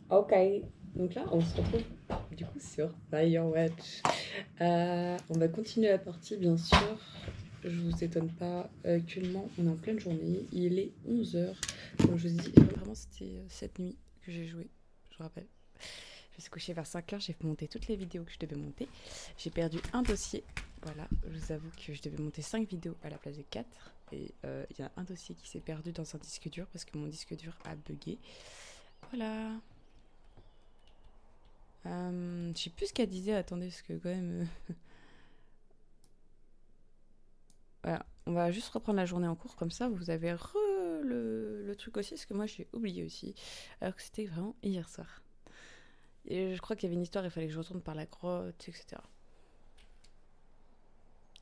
Ok, donc là on se retrouve du coup sur Firewatch. On va continuer la partie bien sûr. Je vous étonne pas, actuellement on est en pleine journée, il est 11 h. Comme je vous ai dit, vraiment c'était cette nuit que j'ai joué, je rappelle. Je me suis couchée vers 5 h, j'ai monté toutes les vidéos que je devais monter. J'ai perdu un dossier, voilà, je vous avoue que je devais monter 5 vidéos à la place de 4. Et il y a un dossier qui s'est perdu dans un disque dur parce que mon disque dur a bugué. Voilà. Je sais plus ce qu'elle disait, attendez, parce que quand même. Voilà, on va juste reprendre la journée en cours, comme ça vous avez le truc aussi, parce que moi j'ai oublié aussi, alors que c'était vraiment hier soir. Et je crois qu'il y avait une histoire, il fallait que je retourne par la grotte, etc.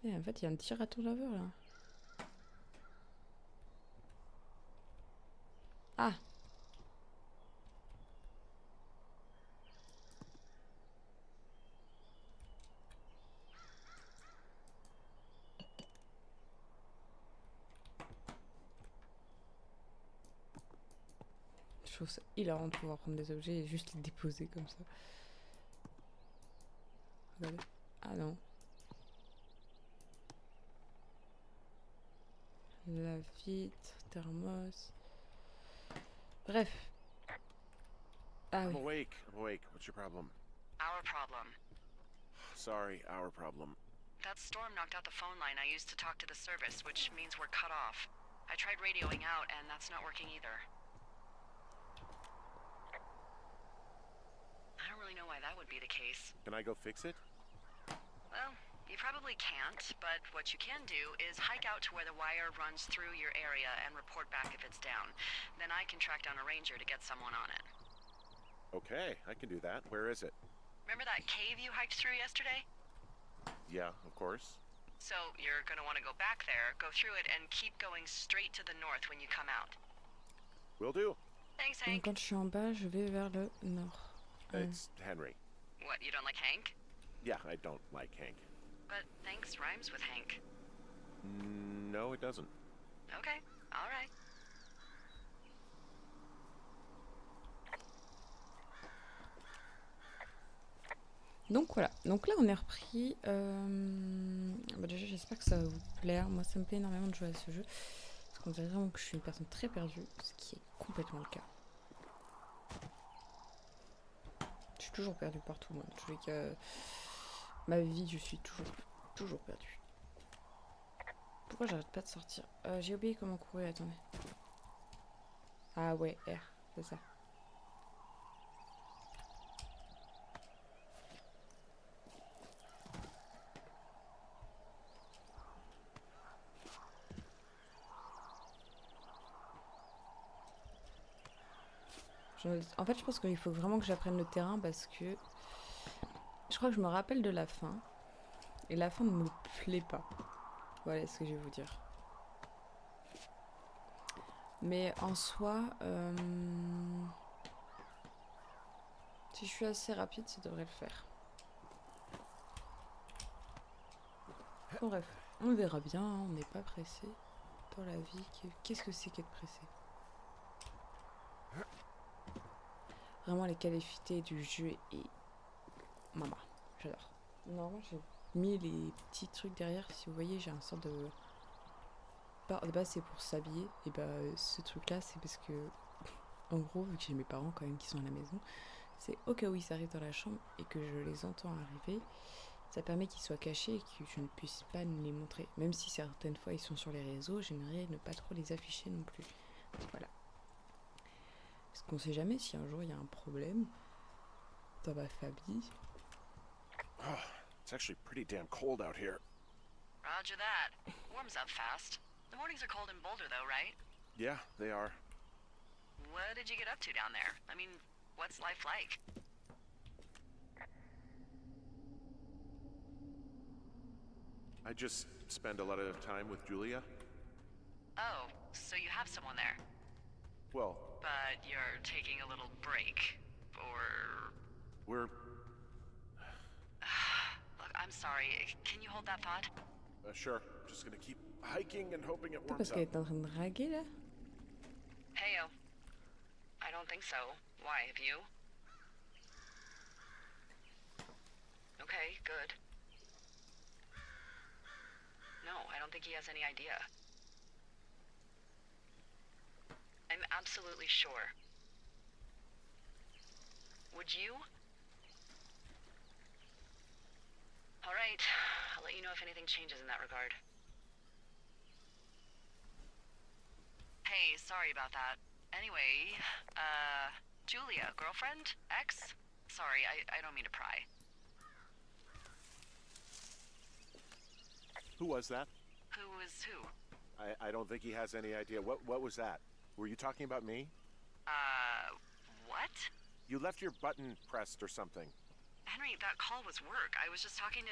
Et en fait, il y a un petit raton laveur là. Ah, je trouve ça hilarant de pouvoir prendre des objets et juste les déposer comme ça. Regardez. Ah non. La vitre, thermos. Bref. Ah I'm oui. awake. I'm awake. What's your problem? Our problem. Sorry, our problem. That storm knocked out the phone line I used to talk to the service, which means we're cut off. I tried radioing out, and that's not working either. I don't really know why that would be the case. Can I go fix it? Well, you probably can't, but what you can do is hike out to where the wire runs through your area and report back if it's down. Then I can track down a ranger to get someone on it. Okay, I can do that. Where is it? Remember that cave you hiked through yesterday? Yeah, of course. So you're gonna want to go back there, go through it, and keep going straight to the north when you come out. Will do. Thanks, Donc Hank. quand je suis en bas, je vais vers le nord. It's Henry. What, you don't like Hank? Yeah, I don't like Hank. But thanks rhymes with Hank. No, it doesn't. Okay, alright. Donc voilà, donc là on est repris. Bah déjà j'espère que ça va vous plaire. Moi ça me plaît énormément de jouer à ce jeu. Parce qu'on dirait vraiment que je suis une personne très perdue, ce qui est complètement le cas. Je suis toujours perdue partout moi. Je veux que ma vie je suis toujours perdue. Pourquoi j'arrête pas de sortir? J'ai oublié comment courir, attendez. Ah ouais, R, c'est ça. En fait, je pense qu'il faut vraiment que j'apprenne le terrain parce que je crois que je me rappelle de la fin. Et la fin ne me plaît pas. Voilà ce que je vais vous dire. Mais en soi, si je suis assez rapide, ça devrait le faire. Bon, bref, on verra bien, on n'est pas pressé dans la vie. Qu'est-ce que c'est qu'être pressé? Vraiment, les qualités du jeu et maman, j'adore. Normalement, j'ai mis les petits trucs derrière. Si vous voyez, j'ai un sort de... De base, c'est pour s'habiller. Et bah, ce truc-là, c'est parce que, en gros, vu que j'ai mes parents quand même qui sont à la maison, c'est au cas où ils arrivent dans la chambre et que je les entends arriver, ça permet qu'ils soient cachés et que je ne puisse pas les montrer. Même si certaines fois ils sont sur les réseaux, j'aimerais ne pas trop les afficher non plus. Voilà. Parce qu'on sait jamais si un jour il y a un problème dans ma famille. Oh, it's actually pretty damn cold out here. Roger that. Warms up fast. The mornings are cold in Boulder, though, right? Yeah, they are. What did you get up to down there? I mean, what's life like? I just spend a lot of time with Julia. Oh, so you have someone there. Well, But you're taking a little break. Or... we're... Look, I'm sorry. Can you hold that thought? Sure. Just gonna keep hiking and hoping it Attends, warms parce up. qu'elle est en train de draguer là. Heyo. I don't think so. Why, have you? Okay, good. No, I don't think he has any idea. I'm absolutely sure. Would you? All right, I'll let you know if anything changes in that regard. Hey, sorry about that. Anyway, Julia, girlfriend? Ex? Sorry, I don't mean to pry. Who was that? Who is who? I don't think he has any idea. What was that? Were you talking about me? What? You left your button pressed or something. Henry, that call was work. I was just talking to...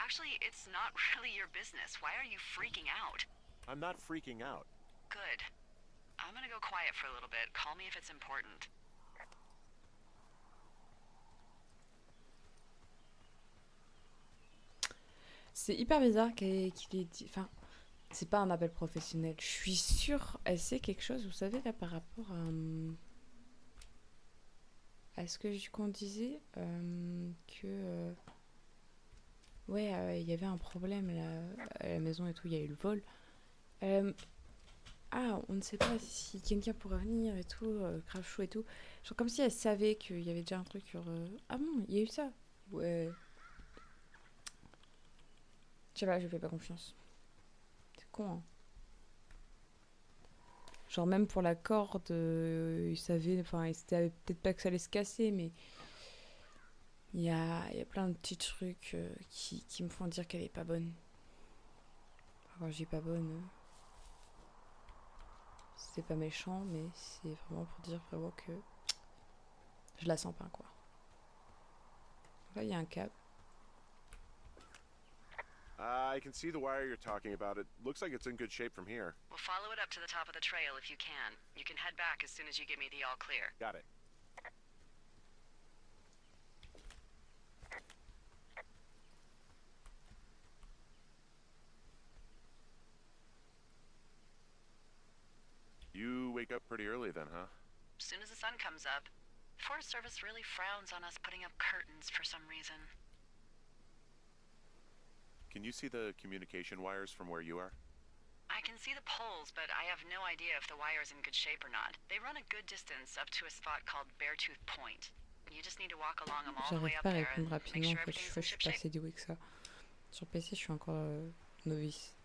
Actually, it's not really your business. Why are you freaking out? I'm not freaking out. Good. I'm gonna go quiet for a little bit. Call me if it's important. C'est hyper bizarre qu'il ait dit. Enfin, c'est pas un appel professionnel. Je suis sûre, elle sait quelque chose, vous savez, là, par rapport à ce qu'on disait, que. Ouais, il y avait un problème là, à la maison et tout, il y a eu le vol. On ne sait pas si quelqu'un pourrait venir et tout, grave chaud et tout. Genre comme si elle savait qu'il y avait déjà un truc sur... Ah bon, il y a eu ça. Ouais. Je sais pas, je fais pas confiance. C'est con, hein. Genre même pour la corde, il savait... Enfin, il savait peut-être pas que ça allait se casser, mais... Il y a plein de petits trucs qui me font dire qu'elle est pas bonne. Alors, je dis pas bonne... C'est pas méchant, mais c'est vraiment pour dire vraiment que je la sens pas, quoi. Là, il y a un câble. I can see the wire you're talking about. It looks like it's in good shape from here. We'll follow it up to the top of the trail if you can. You can head back as soon as you give me the all clear. Got it. You wake up pretty early then, huh? As soon as the sun comes up. Forest Service really frowns on us putting up curtains for some reason. Can you see the communication wires from where you are? I can see the poles, but I have no idea if the wire's in good shape or not. They run a good distance up to a spot called Beartooth Point. You just need to walk along them all the way J'arrive up pas à there and répondre make rapidement, sure en fait, everything's je in suis ship pas shape. assez douée que ça. Sur PC, je suis encore novice.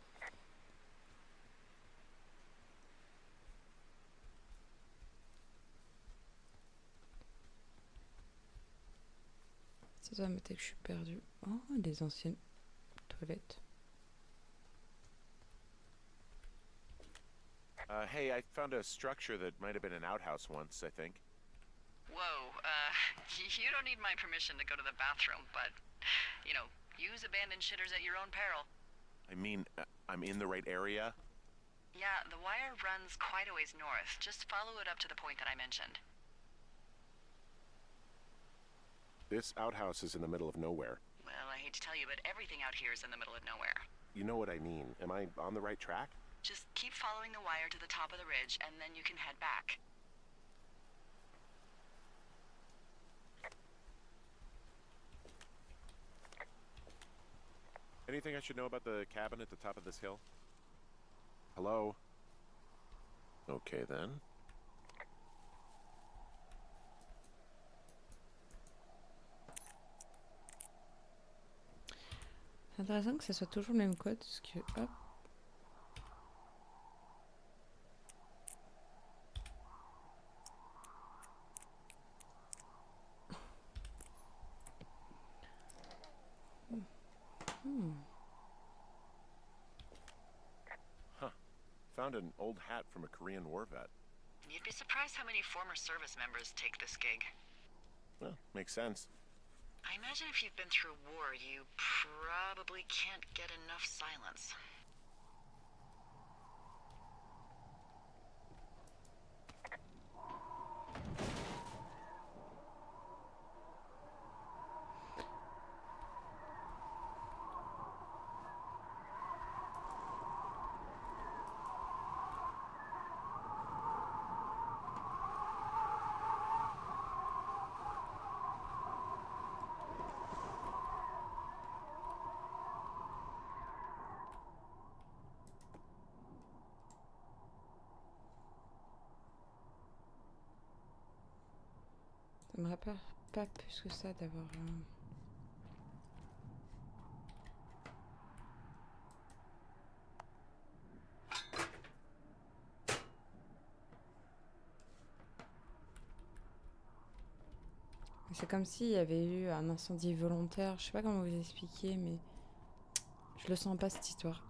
Ça doit me dire que je suis perdue. Oh, des anciennes toilettes. Hey, I found a structure that might have been an outhouse once, I think. Whoa, you don't need my permission to go to the bathroom, but, you know, use abandoned shitters at your own peril. I mean, I'm in the right area? Yeah, the wire runs quite a ways north. Just follow it up to the point that I mentioned. This outhouse is in the middle of nowhere. Well, I hate to tell you, but everything out here is in the middle of nowhere. You know what I mean. Am I on the right track? Just keep following the wire to the top of the ridge, and then you can head back. Anything I should know about the cabin at the top of this hill? Hello? Okay, then. C'est intéressant que ça soit toujours le même code, parce que... Hop. Huh. Found an old hat from a Korean war vet. You'd be surprised how many former service members take this gig. Well, makes sense. I imagine if you've been through war, you probably can't get enough silence. Ça me rappelle pas plus que ça d'avoir... C'est comme s'il y avait eu un incendie volontaire. Je sais pas comment vous expliquer, mais je le sens pas cette histoire.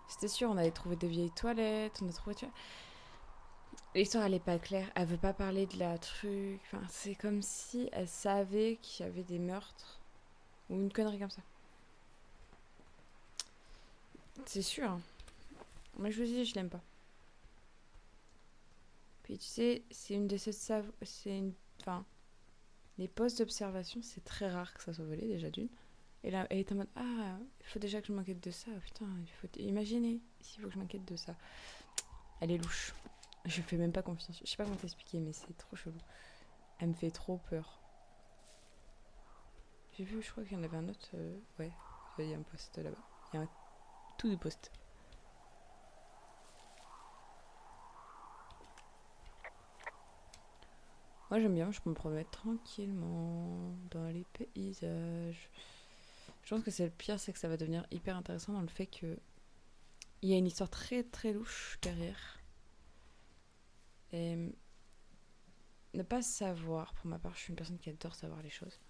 C'était sûr, on avait trouvé des vieilles toilettes, on a trouvé... Tu vois, l'histoire, elle est pas claire. Elle veut pas parler de la truc. Enfin, c'est comme si elle savait qu'il y avait des meurtres. Ou une connerie comme ça. C'est sûr. Hein. Mais je vous dis, je l'aime pas. Puis tu sais, c'est une de ces... C'est une... Enfin, les postes d'observation, c'est très rare que ça soit volé, déjà d'une. Et là, elle est en mode, ah, il faut déjà que je m'inquiète de ça. Putain, il faut imaginer s'il faut que je m'inquiète de ça. Elle est louche. Je fais même pas confiance. Je sais pas comment t'expliquer, mais c'est trop chelou. Elle me fait trop peur. J'ai vu, je crois qu'il y en avait un autre. Ouais, il y a un poste là-bas. Il y a un tout de poste. Moi j'aime bien, je peux me promener tranquillement dans les paysages. Je pense que c'est le pire, c'est que ça va devenir hyper intéressant dans le fait que il y a une histoire très très louche derrière. Et ne pas savoir, pour ma part, je suis une personne qui adore savoir les choses.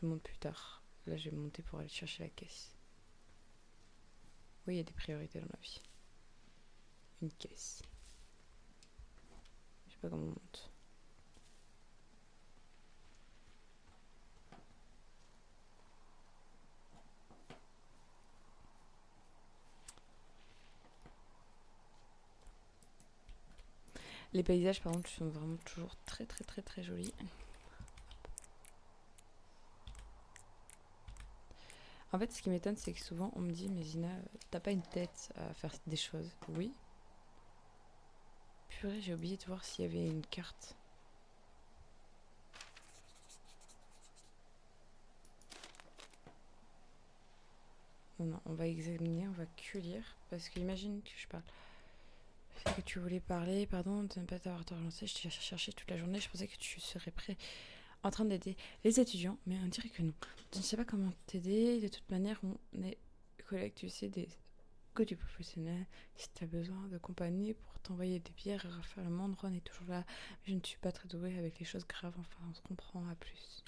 Je monte plus tard. Là, je vais monter pour aller chercher la caisse. Oui, il y a des priorités dans la vie. Une caisse. Je sais pas comment on monte. Les paysages, par contre, sont vraiment toujours très très très très jolis. En fait, ce qui m'étonne, c'est que souvent on me dit, mais Zina, t'as pas une tête à faire des choses. Oui. Purée, j'ai oublié de voir s'il y avait une carte. Non, non, on va examiner, on va que lire. Parce que imagine que je parle. C'est que tu voulais parler, pardon, de ne pas t'avoir relancé. Je t'ai cherché toute la journée, je pensais que tu serais prêt en train d'aider les étudiants, mais on dirait que non. Je ne sais pas comment t'aider. De toute manière, on est collègues, tu sais, des côtés professionnels. Si tu as besoin de compagnie pour t'envoyer des bières et refaire le monde, Ron est toujours là. Mais je ne suis pas très douée avec les choses graves. Enfin, on se comprend à plus.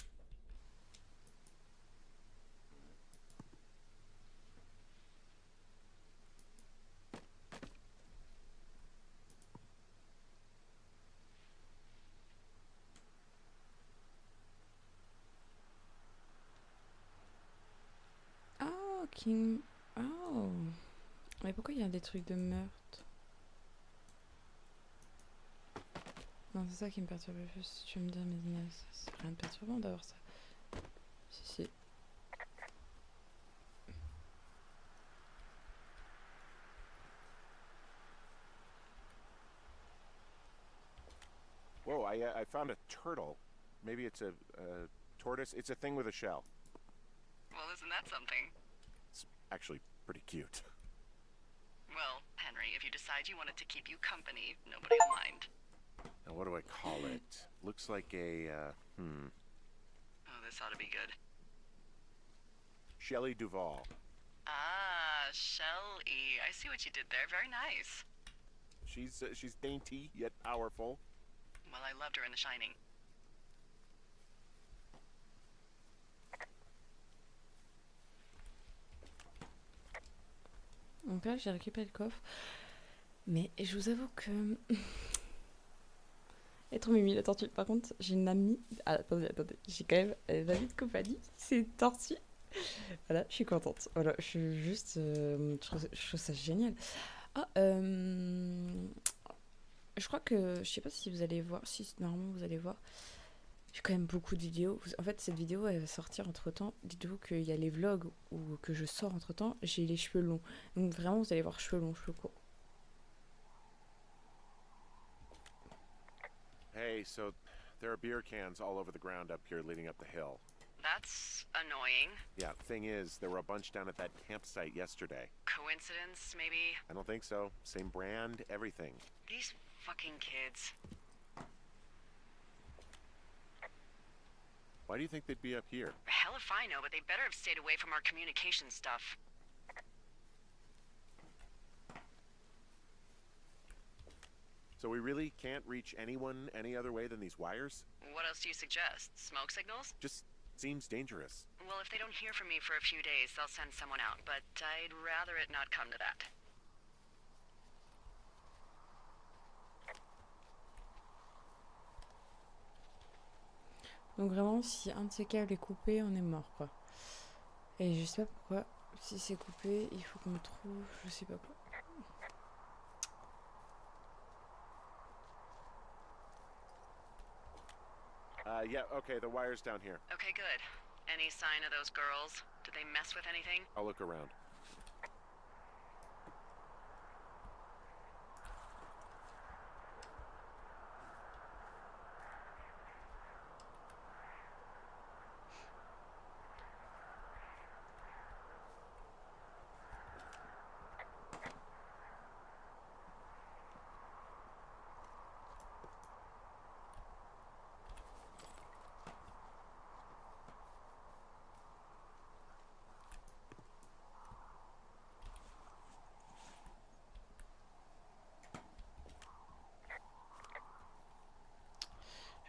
Oh, King. Oh. Mais pourquoi il y a des trucs de meurtre? Non, c'est ça qui me perturbe le plus. Tu vas me dire, mais Zina, c'est rien de perturbant d'avoir ça. Si, si. Whoa, I found a turtle. Maybe it's a tortoise. It's a thing with a shell. Well, isn't that something? It's actually pretty cute. Well, Henry, if you decide you want it to keep you company, nobody will mind. Now, what do I call it? Looks like a, Oh, this ought to be good. Shelley Duvall. Ah, Shelley. I see what you did there. Very nice. She's dainty yet powerful. Well, I loved her in The Shining. Donc là, j'ai récupéré le coffre. Mais je vous avoue que... être Mimi la tortue. Par contre, j'ai une amie... Ah, attendez. J'ai quand même une amie de compagnie. C'est une tortue. Voilà, je suis contente. Voilà, je suis juste... je trouve ça génial. Ah, je crois que... Je sais pas si vous allez voir... Si, normalement, vous allez voir. J'ai quand même beaucoup de vidéos. En fait, cette vidéo, elle va sortir entre-temps. Dites-vous qu'il y a les vlogs ou que je sors entre-temps. J'ai les cheveux longs. Donc vraiment, vous allez voir cheveux longs, cheveux courts. Hey, so there are beer cans all over the ground up here leading up the hill. That's annoying. Yeah, thing is, there were a bunch down at that campsite yesterday. Coincidence, maybe? I don't think so. Same brand, everything. These fucking kids. Why do you think they'd be up here? Hell if I know, but they better have stayed away from our communication stuff. So we really can't reach anyone any other way than these wires? What else do you suggest? Smoke signals? Just seems dangerous. Well, if they don't hear from me for a few days, they'll send someone out, but I'd rather it not come to that. Donc vraiment, si un de ces câbles est coupé, on est mort, quoi. Et je sais pas pourquoi, si c'est coupé, il faut qu'on trouve, je sais pas quoi. Yeah, okay, the wire's down here. Okay, good. Any sign of those girls? Did they mess with anything? I'll look around.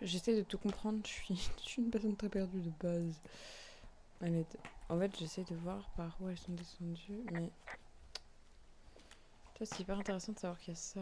J'essaie de tout comprendre, je suis une personne très perdue de base. En fait, j'essaie de voir par où elles sont descendues, mais... C'est hyper intéressant de savoir qu'il y a ça.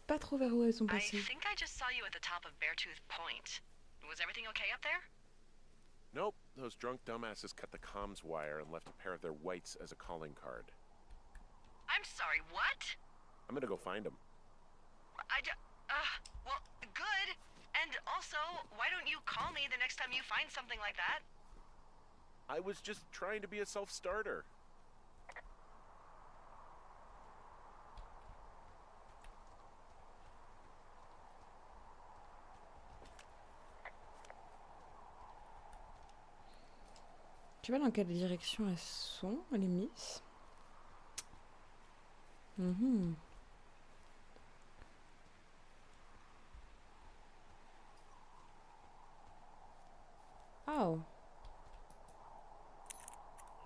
Pas trop vers où elles sont I passées. think I just saw you at the top of Beartooth Point. Was everything okay up there? Nope, those drunk dumbasses cut the comms wire and left a pair of their whites as a calling card. I'm sorry, what? I'm gonna go find them. Well, good. And also, why don't you call me the next time you find something like that? I was just trying to be a self-starter. Je sais pas dans quelle direction elles sont, les miss. Oh.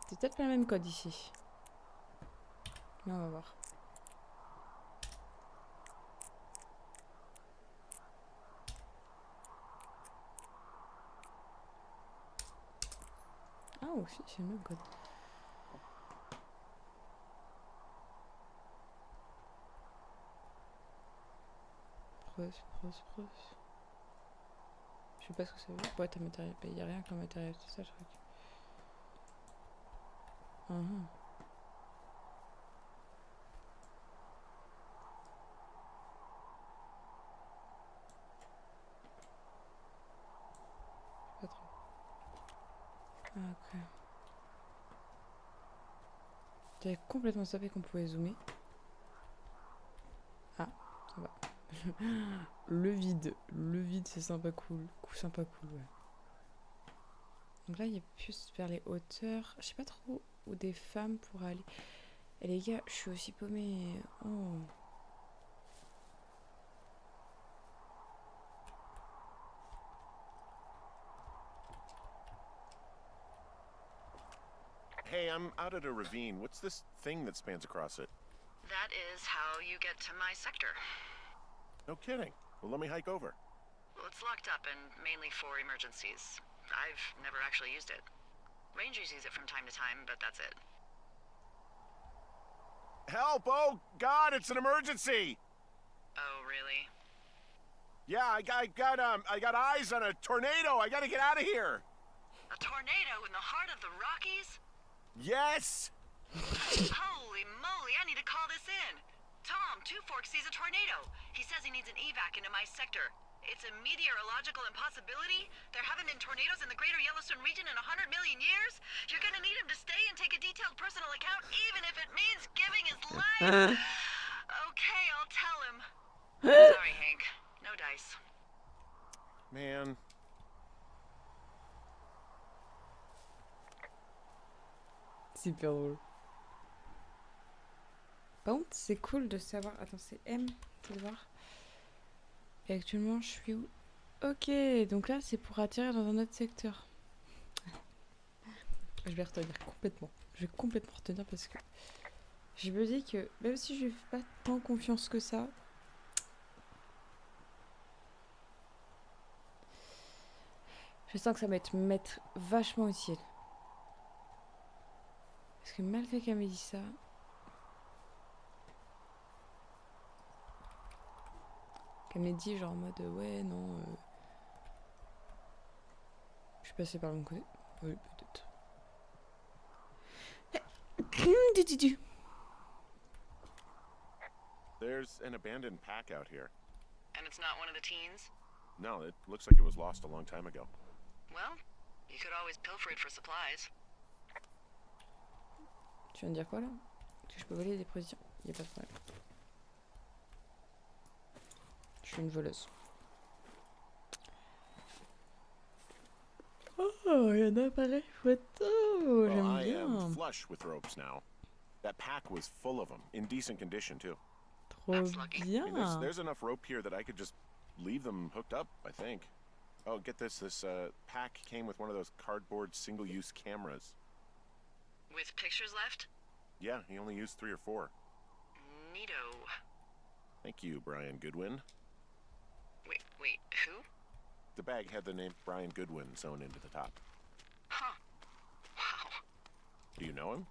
C'est peut-être pas le même code ici. Mais on va voir. Ah aussi, c'est le même code. Prose. Je sais pas ce que ça veut dire. Boîte à matériel. Il n'y a rien comme matériel, c'est ça le truc. Pas trop. Ah, ok. J'avais complètement zappé qu'on pouvait zoomer. Ah, ça va. Le vide, c'est sympa cool. Sympa cool, ouais. Donc là, il y a plus vers les hauteurs. Je sais pas trop où des femmes pourraient aller. Et les gars, je suis aussi paumée. Oh. Hey, I'm out at a ravine. What's this thing that spans across it? That is how you get to my sector. No kidding. Well, let me hike over. Well, it's locked up and mainly for emergencies. I've never actually used it. Rangers use it from time to time, but that's it. Help! Oh, God, it's an emergency! Oh, really? Yeah, I got eyes on a tornado. I gotta get out of here. A tornado in the heart of the Rockies? Yes! Holy moly, I need to call this in. Tom, Two Forks sees a tornado. He says he needs an evac into my sector. It's a meteorological impossibility. There haven't been tornadoes in the greater Yellowstone region in 100 million years. You're gonna need him to stay and take a detailed personal account, even if it means giving his life. Okay, I'll tell him. Sorry, Hank. No dice. Man. Super drôle. Par contre, c'est cool de savoir. Attends, c'est M, faut le voir. Et actuellement, je suis où? Ok, donc là, c'est pour atterrir dans un autre secteur. Je vais retenir complètement. Je vais complètement retenir parce que je me dis que même si je lui fais pas tant confiance que ça, je sens que ça va m'être vachement utile. Parce que malgré qu'elle m'ait dit ça, qu'elle m'ait dit genre en mode ouais non, je suis passée par le bon côté. Oui, peut-être. There's an abandoned pack out here. And it's not one of the teens? No, it looks like it was lost a long time ago. Well, you could always pilfer it for supplies. Tu viens de dire quoi là? Que je peux voler des provisions? Y'a pas de problème. Je suis une voleuse. Oh, il y en a pareil photo. Well, J'aime I bien. am flush with ropes now. That pack was full of them, in decent condition too. Trop That's lucky. I mean, bien. there's enough rope here that I could just leave them hooked up, I think. Oh, get this. This pack came with one of those cardboard single-use cameras. With pictures left? Yeah, he only used 3 or 4. Neato. Thank you, Brian Goodwin. Wait, who? The bag had the name Brian Goodwin sewn into the top. Huh. Wow. Do you know him?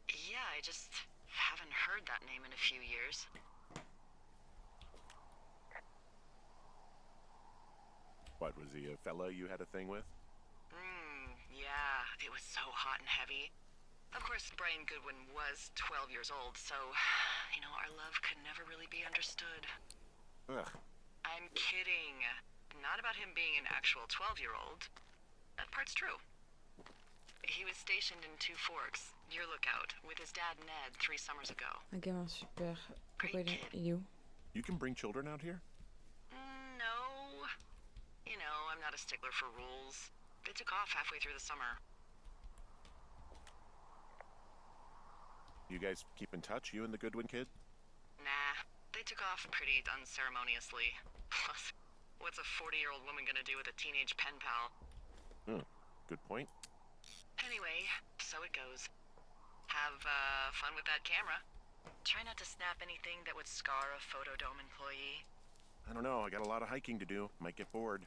Yeah, I just haven't heard that name in a few years. What, was he a fella you had a thing with? Yeah, it was so hot and heavy. Of course, Brian Goodwin was 12 years old, so, our love could never really be understood. Ugh. I'm kidding. Not about him being an actual 12-year-old. That part's true. He was stationed in Two Forks, your lookout, with his dad Ned 3 summers ago. Un gamin super. Pourquoi Great kid. il est où? You can bring children out here? No. I'm not a stickler for rules. They took off halfway through the summer. You guys keep in touch, you and the Goodwin kid? Nah, they took off pretty unceremoniously. Plus, what's a 40-year-old woman gonna do with a teenage pen pal? Good point. Anyway, so it goes. Have fun with that camera. Try not to snap anything that would scar a Photodome employee. I don't know, I got a lot of hiking to do. Might get bored.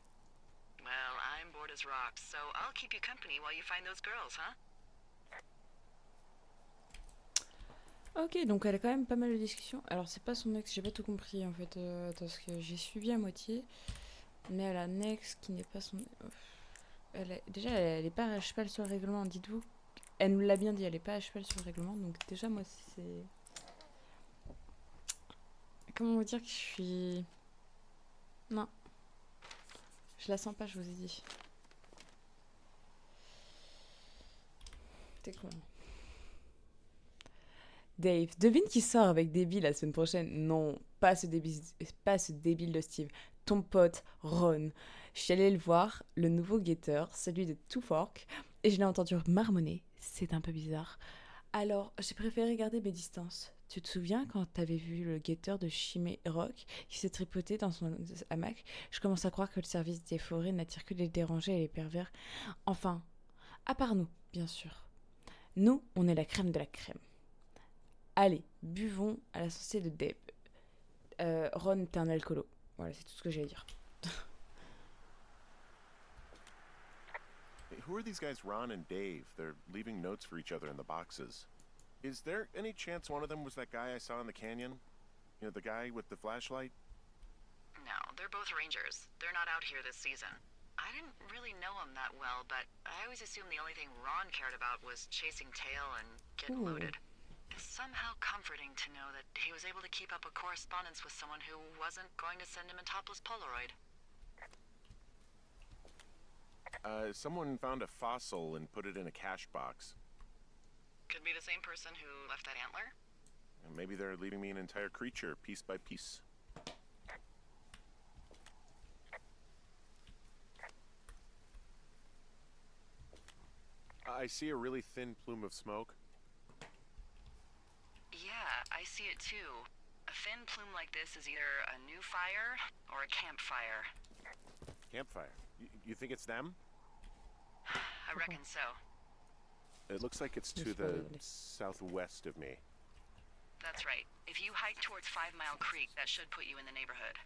Well, I'm bored as rocks, so I'll keep you company while you find those girls, huh? Ok, donc elle a quand même pas mal de discussions. Alors c'est pas son ex, j'ai pas tout compris en fait, parce que j'ai suivi à moitié. Mais elle a un ex qui n'est pas son... Déjà, elle est pas à cheval sur le règlement, dites-vous. Elle nous l'a bien dit, elle est pas à cheval sur le règlement, donc déjà moi c'est... Comment vous dire que je suis... Non. Je la sens pas, je vous ai dit. T'es con. Dave, devine qui sort avec Debbie la semaine prochaine. Non, pas ce débile de Steve. Ton pote, Ron. Je suis allée le voir, le nouveau guetteur, celui de Two Forks, et je l'ai entendu marmonner. C'est un peu bizarre. Alors, j'ai préféré garder mes distances. Tu te souviens quand t'avais vu le guetteur de Chimay Rock qui s'est tripoté dans son hamac? Je commence à croire que le service des forêts n'attire que les dérangés et les pervers. Enfin, à part nous, bien sûr. Nous, on est la crème de la crème. Allez, buvons à la santé de Dave. Ron, t'es un alcoolo. Voilà, c'est tout ce que j'ai à dire. Hey, who are these guys, Ron and Dave? They're leaving notes for each other in the boxes. Is there any chance one of them was that guy I saw in the canyon? You know, the guy with the flashlight? No, they're both rangers. They're not out here this season. I didn't really know him that well, but I always assumed the only thing Ron cared about was chasing tail and getting Ooh. loaded. It's somehow comforting to know that he was able to keep up a correspondence with someone who wasn't going to send him a topless Polaroid. Someone found a fossil and put it in a cash box. Could be the same person who left that antler. And maybe they're leaving me an entire creature, piece by piece. I see a really thin plume of smoke. Yeah, I see it too. A thin plume like this is either a new fire or a campfire. Campfire. You think it's them? I reckon so. It looks like it's to the southwest of me. That's right. If you hike towards 5 Mile Creek, that should put you in the neighborhood.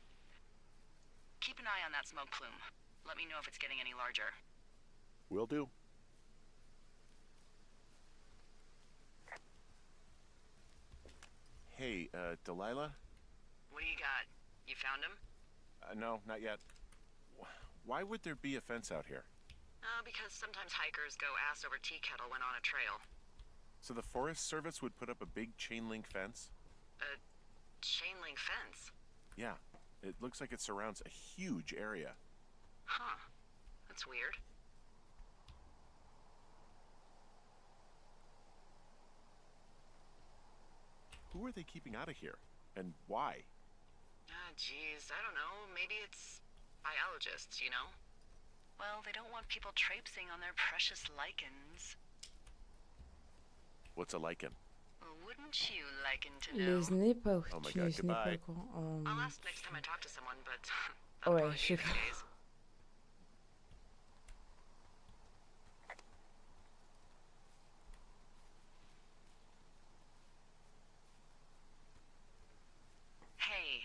Keep an eye on that smoke plume. Let me know if it's getting any larger. Will do. Hey, Delilah? What do you got? You found him? No, not yet. Why would there be a fence out here? Because sometimes hikers go ass over tea kettle when on a trail. So the Forest Service would put up a big chain link fence? A chain link fence? Yeah. It looks like it surrounds a huge area. Huh. That's weird. Who are they keeping out of here? And why? Geez, I don't know. Maybe it's biologists, you know? Well, they don't want people traipsing on their precious lichens. What's a lichen? Wouldn't you liken to know? Je n'ai pas Oh my je God, n'ai pas goodbye. au courant. I'll ask next time I talk to someone, but Ouais, that'll probably je be a few days. Hey,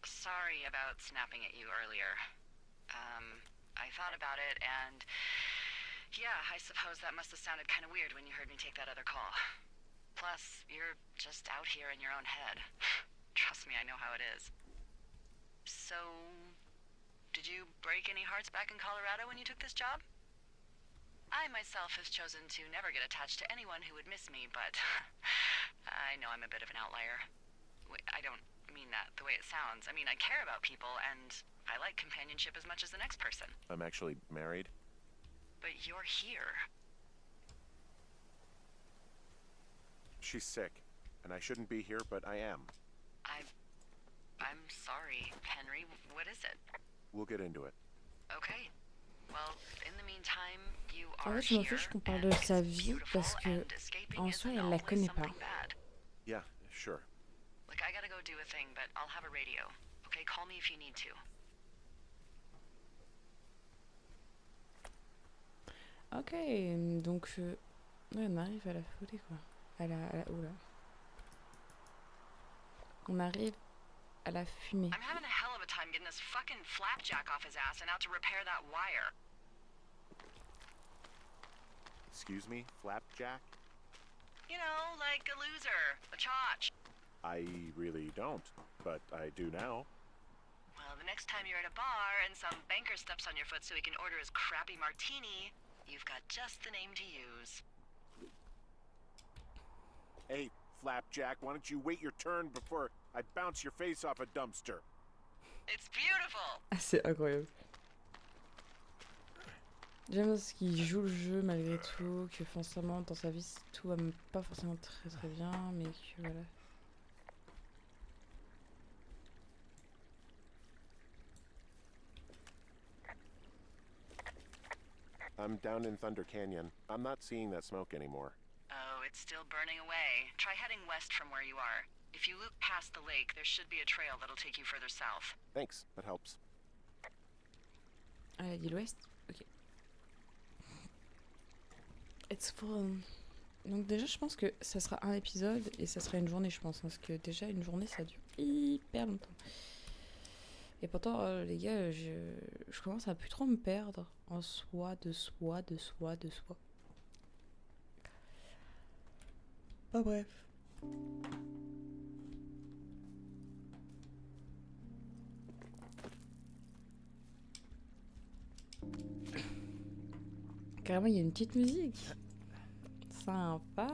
sorry about snapping at you earlier. I thought about it, and yeah, I suppose that must have sounded kind of weird when you heard me take that other call. Plus, you're just out here in your own head. Trust me, I know how it is. So, did you break any hearts back in Colorado when you took this job? I myself have chosen to never get attached to anyone who would miss me, but I know I'm a bit of an outlier. I don't mean that the way it sounds. I mean, I care about people, and I like companionship as much as the next person. I'm actually married. But you're here. She's sick, and I shouldn't be here, but I am. I'm sorry, Henry. What is it? We'll get into it. Okay. Well, in the meantime, you En are fait, je m'en here, fiche qu'on parle and de it's sa vie beautiful, parce que and escaping en isn't soi, elle la always connaît pas. something bad. Yeah, sure. Look, I gotta go do a thing, but I'll have a radio. Okay, call me if you need to. Ok, donc ouais, on arrive à la folie quoi. Oula. On arrive à la fumée. I'm having a hell of a time getting this fucking flapjack off his ass and out to repair that wire. Excuse me, Flapjack? You know, like a loser, a chotch. I really don't, but I do now. Well, the next time you're at a bar and some banker steps on your foot so he can order his crappy martini, you've got just the name to use. Hey, Flapjack, why don't you wait your turn before I bounce your face off a dumpster? It's beautiful! Ah, c'est incroyable. J'aime bien ce qu'il joue le jeu malgré tout, que forcément dans sa vie tout va pas forcément très très bien, mais que voilà. I'm down in Thunder Canyon. I'm not seeing that smoke anymore. Oh, it's still burning away. Try heading west from where you are. If you loop past the lake, there should be a trail that'll take you further south. Thanks, that helps. Ah, elle a dit l'ouest. Ok. It's fun. Donc déjà, je pense que ça sera un épisode et ça sera une journée, je pense. Parce que déjà, une journée, ça dure hyper longtemps. Et pourtant, les gars, je commence à plus trop me perdre en soi, de soi. Pas bref. Carrément, il y a une petite musique. Sympa.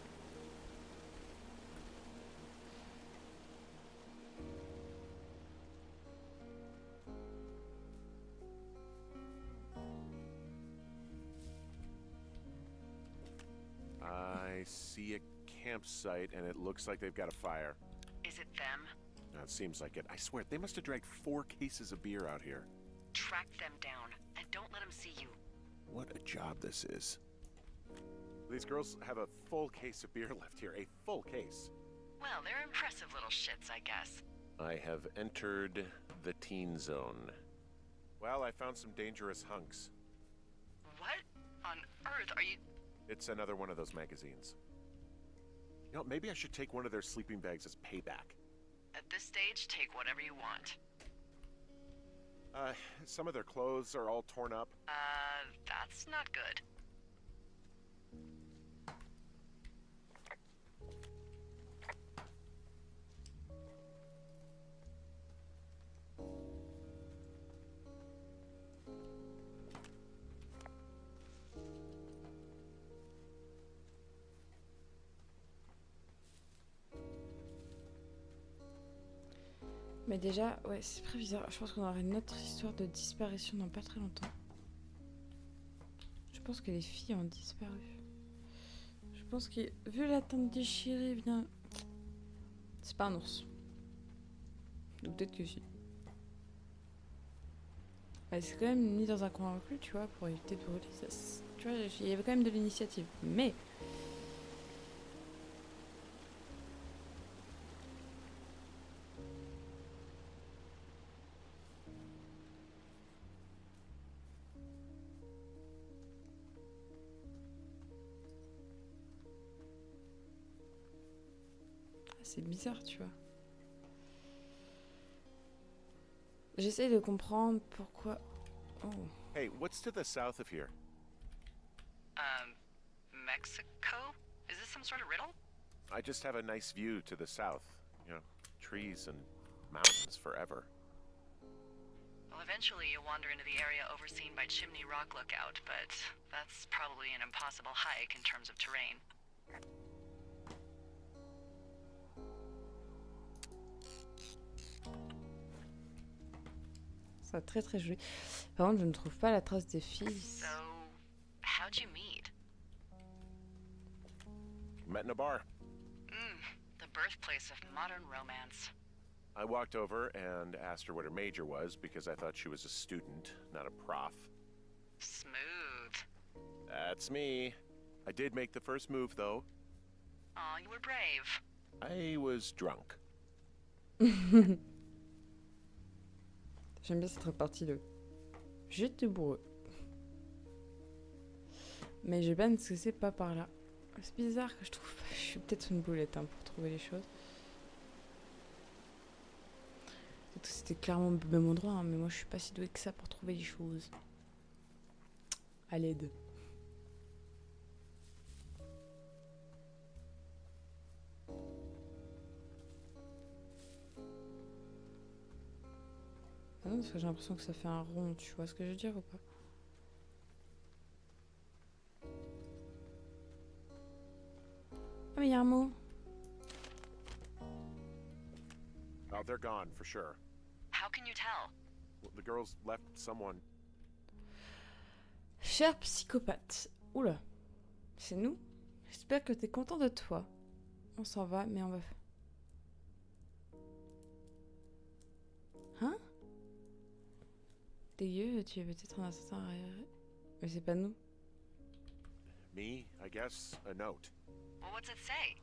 I see a campsite, and it looks like they've got a fire. Is it them? Now, it seems like it. I swear, they must have dragged 4 cases of beer out here. Track them down, and don't let them see you. What a job this is. These girls have a full case of beer left here. A full case. Well, they're impressive little shits, I guess. I have entered the teen zone. Well, I found some dangerous hunks. What on earth are you... It's another one of those magazines. You know, maybe I should take one of their sleeping bags as payback. At this stage, take whatever you want. Some of their clothes are all torn up. That's not good. Mais déjà, ouais, c'est très bizarre. Je pense qu'on aura une autre histoire de disparition dans pas très longtemps. Je pense que les filles ont disparu. Je pense que, vu la teinte déchirée, bien... C'est pas un ours. Ou peut-être que si. Ouais, c'est quand même mis dans un coin reclus, tu vois, pour éviter de brûler. Tu vois, il y avait quand même de l'initiative. Mais... c'est bizarre, tu vois. J'essaie de comprendre pourquoi... Oh. Hey, what's to the south of here? Mexico? Is this some sort of riddle? I just have a nice view to the south. You know, trees and mountains forever. Well, eventually you'll wander into the area overseen by Chimney Rock Lookout, but that's probably an impossible hike in terms of terrain. C'est très très joli. Par contre, je ne trouve pas la trace des filles. So, how'd you meet? Met in a bar. The birthplace of modern romance. I walked over and asked her what her major was because I thought she was a student, not a prof. Smooth. That's me. I did make the first move, though. Aw, you were brave. I was drunk. J'aime bien cette répartie de j'étais bourreux. Mais j'ai pas ce que c'est pas par là. C'est bizarre que je trouve pas. Je suis peut-être une boulette hein, pour trouver les choses. Peut-être que c'était clairement au même endroit, hein, mais moi je suis pas si douée que ça pour trouver les choses. À l'aide. Ah non, parce que j'ai l'impression que ça fait un rond, tu vois ce que je veux dire ou pas? Ah mais il y a un mot. Oh, they're gone, for sure. How can you tell? Well, the girls left someone. Cher psychopathe. Oula. C'est nous? J'espère que t'es content de toi. On s'en va, mais on va... Hein? Dégueu, tu es peut-être un assassin arriéré. Mais c'est pas nous. Me, I guess, a note. Well, what's it say?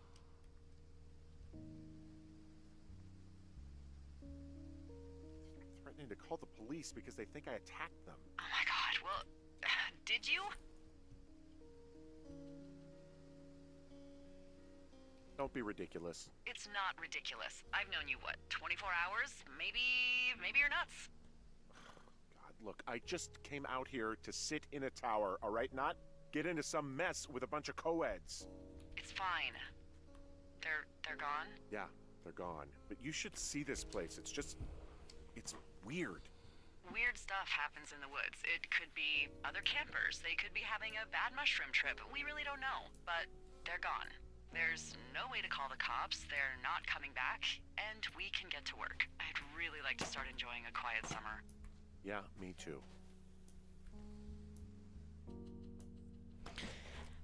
Threatening to call the police because they think I attacked them. Oh my god, well, did you? Don't be ridiculous. It's not ridiculous. I've known you, what, 24 hours? Maybe you're nuts. God, look, I just came out here to sit in a tower, all right? Not get into some mess with a bunch of co-eds. It's fine. They're gone? Yeah, they're gone. But you should see this place. It's weird. Weird stuff happens in the woods. It could be other campers. They could be having a bad mushroom trip. We really don't know. But they're gone. There's no way to call the cops. They're not coming back. And we can get to work. I'd really like to start enjoying a quiet summer. Yeah, me too.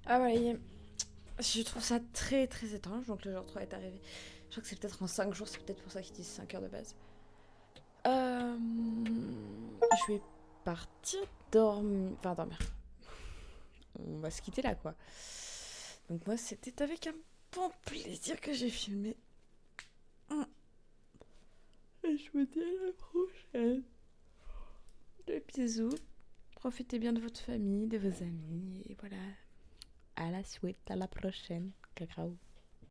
Ah voilà, Je trouve ça très très étrange, donc le jour 3 est arrivé. Je crois que c'est peut-être en 5 jours, c'est peut-être pour ça qu'ils disent 5 heures de base. Je vais partir dormir. Enfin, dormir. On va se quitter là, quoi. Donc moi, c'était avec un bon plaisir que j'ai filmé. Et je vous dis à la prochaine. Des bisous. Profitez bien de votre famille, de vos amis. Et voilà. À la suite, à la prochaine. Cacao.